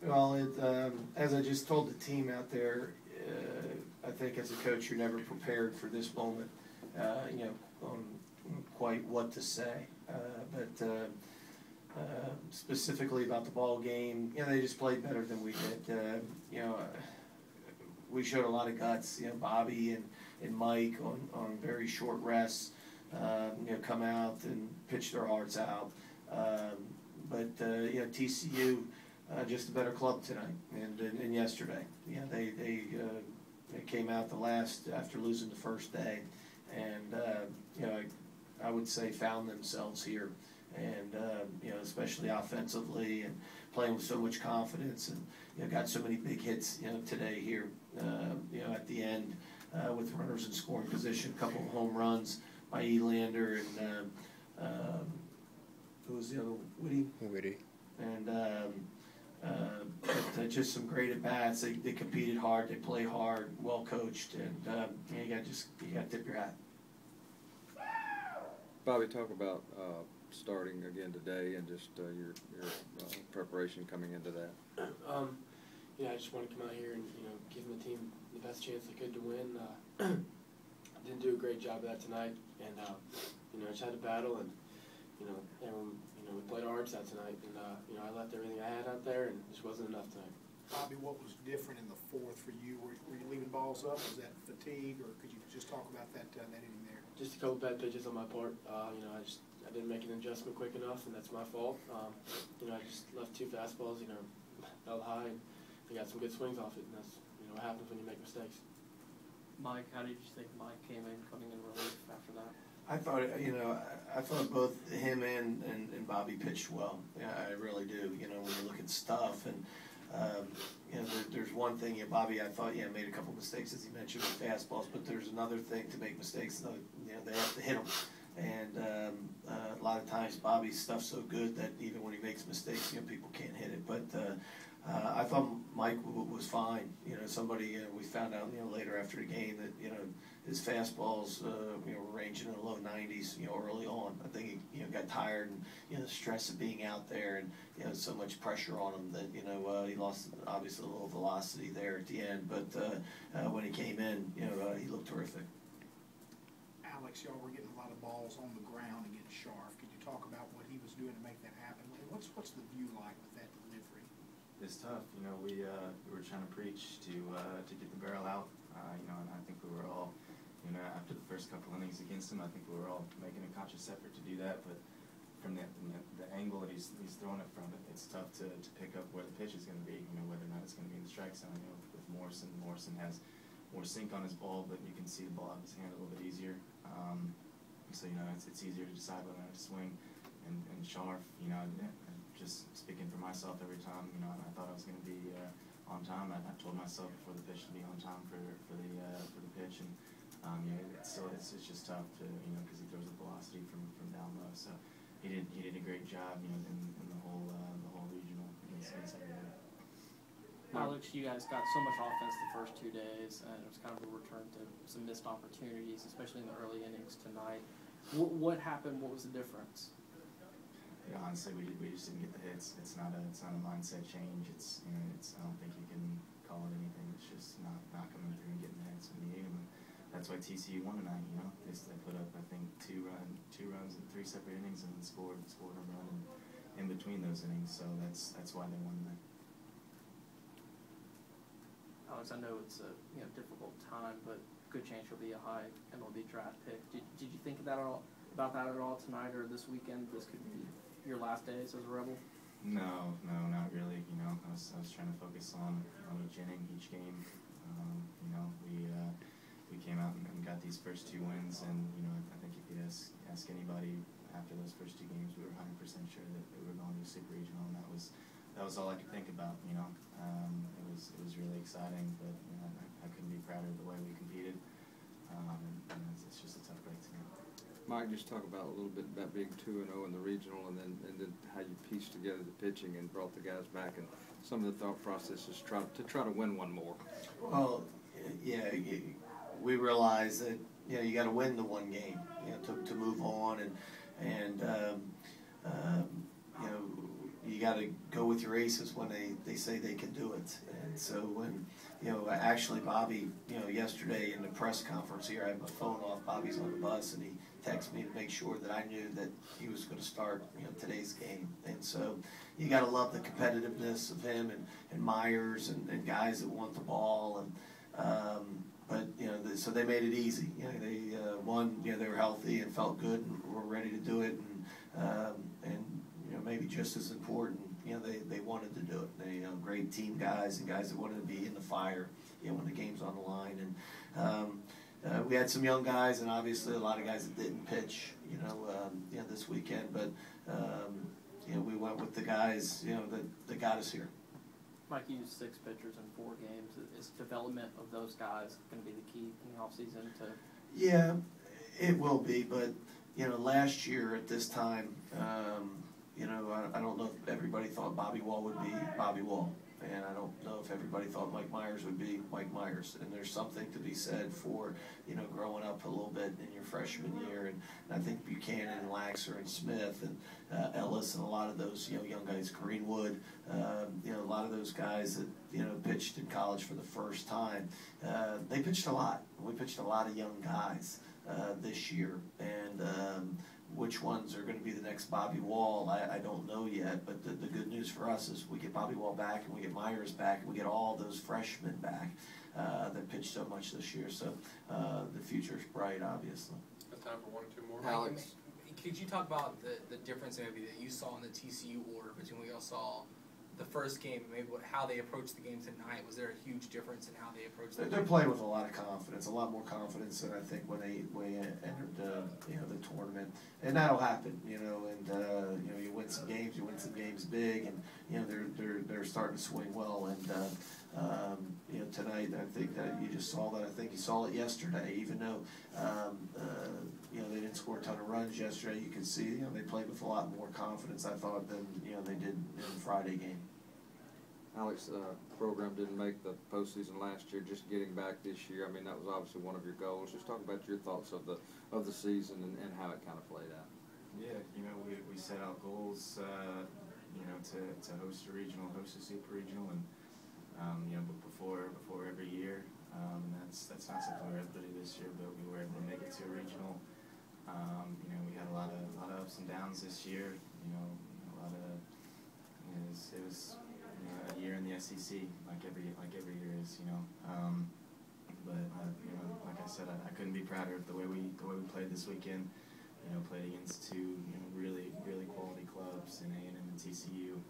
Well, as I just told the team out there, I think as a coach, you're never prepared for this moment, on quite what to say. But specifically about the ball game, they just played better than we did. We showed a lot of guts. Bobby and Mike on very short rests, come out and pitch their hearts out. But TCU. Just a better club tonight and yesterday. They came out the last after losing the first day, and I would say found themselves here, and especially offensively and playing with so much confidence, and got so many big hits today here. At the end with runners in scoring position, a couple of home runs by Elander and who was the other Whitty. And but just some great at bats. They competed hard. They play hard. Well coached, and you got to tip your hat. Bobby, talk about starting again today and just your preparation coming into that. I just want to come out here and give the team the best chance they could to win. I didn't do a great job of that tonight, and I just had to battle, and everyone. We played our hearts out tonight, and I left everything I had out there, and it just wasn't enough tonight. Bobby, what was different in the fourth for you? Were you leaving balls up? Was that fatigue, or could you just talk about that inning there? Just a couple bad pitches on my part. I didn't make an adjustment quick enough, and that's my fault. I just left two fastballs, held high, and I got some good swings off it, and that's what happens when you make mistakes. Mike, how did you think Mike came in coming in relief after that? I thought both him and Bobby pitched well. Yeah, I really do. When you look at stuff, and there's one thing. Bobby, I thought, made a couple mistakes as he mentioned with fastballs, but there's another thing to make mistakes. They have to hit them, and a lot of times Bobby's stuff's so good that even when he makes mistakes, people can't hit it. But I thought Mike was fine. Somebody we found out later after the game that his fastballs were ranging in the low 90s early on. I think he got tired and the stress of being out there and so much pressure on him that he lost obviously a little velocity there at the end. But when he came in, he looked terrific. Alex, y'all were getting a lot of balls on the ground against Sharf. Could you talk about what he was doing to make that happen? What's the view like with that delivery? It's tough. We were trying to preach to get the barrel out. And I think we were all, after the first couple innings against him, I think we were all making a conscious effort to do that. But from the angle that he's throwing it from, it's tough to pick up where the pitch is going to be. Whether or not it's going to be in the strike zone. With Morrison has more sink on his ball, but you can see the ball out of his hand a little bit easier. So it's easier to decide whether or not to swing. And Sharf, just speaking for myself every time, I thought I was going to be on time. I told myself before the pitch to be on time for the pitch, and it's just tough to because he throws the velocity from down low. So he did a great job in the whole regional against everybody. Alex, you guys got so much offense the first 2 days, and it was kind of a return to some missed opportunities, especially in the early innings tonight. What happened? What was the difference? Honestly, we just didn't get the hits. It's not a mindset change. It's I don't think you can call it anything. It's just not coming through and getting the hits when you need them. That's why TCU won tonight. They put up I think two runs in 3 separate innings and then scored a run in between those innings. So that's why they won tonight. Alex, I know it's a difficult time, but good chance you'll be a high MLB draft pick. Did you think about that at all tonight or this weekend? This could be your last days as a Rebel? No, not really. I was trying to focus on each inning, each game. We came out and got these first 2 wins, and I think if you ask anybody after those first 2 games, we were 100% sure that we were going to super regional, and that was all I could think about. It was really exciting, but I couldn't be prouder of the way we competed. It's just a tough break tonight. Mike, just talk about a little bit about being 2-0 in the regional, and then how you pieced together the pitching and brought the guys back, and some of the thought processes to try to win one more. Well, we realized that you got to win the one game, to move on, and you got to go with your aces when they say they can do it. And so when, actually Bobby, yesterday in the press conference here, I had my phone off, Bobby's on the bus, and he texted me to make sure that I knew that he was going to start, today's game. And so you got to love the competitiveness of him and Myers and guys that want the ball. But so they made it easy. They won. They were healthy and felt good and were ready to do it. And maybe just as important, they wanted to do it. They great team guys and guys that wanted to be in the fire. When the game's on the line. And we had some young guys and obviously a lot of guys that didn't pitch. This weekend. But we went with the guys that got us here. Mike, you used 6 pitchers in 4 games. Is development of those guys going to be the key in the offseason? Yeah, it will be. But, last year at this time, I don't know if everybody thought Bobby Wahl would be Bobby Wahl. And I don't know if everybody thought Mike Myers would be Mike Myers. And there's something to be said for, growing up a little bit in your freshman year. And I think Buchanan and Laxer and Smith and Ellis and a lot of those, young guys, Greenwood, a lot of those guys that, pitched in college for the first time. They pitched a lot. We pitched a lot of young guys this year. And which ones are going to be the next Bobby Wahl, I don't know yet, but the good news for us is we get Bobby Wahl back and we get Myers back and we get all those freshmen back that pitched so much this year. So the future's bright, obviously. Got time for 1 or 2 more. Alex, could you talk about the difference maybe that you saw in the TCU order between what y'all saw the first game, maybe how they approached the game tonight? Was there a huge difference in how they approached the game? They're playing with a lot of confidence, a lot more confidence than I think when they entered the tournament, and that'll happen, and you win some games big, and they're starting to swing well, and tonight I think that you just saw that. I think you saw it yesterday, even though they didn't score a ton of runs yesterday. You could see they played with a lot more confidence, I thought, than they did in the Friday game. Alex, program didn't make the postseason last year. Just getting back this year, I mean, that was obviously one of your goals. Just talk about your thoughts of the season and how it kind of played out. Yeah, we set out goals, to host a regional, host a super regional, and but before every year, that's not something we were able to do this year, but we were able to make it to a regional. We had a lot of ups and downs this year. It was a year in the SEC, like every year is. But like I said, I couldn't be prouder of the way we played this weekend. Played against 2 really quality clubs in A&M and TCU.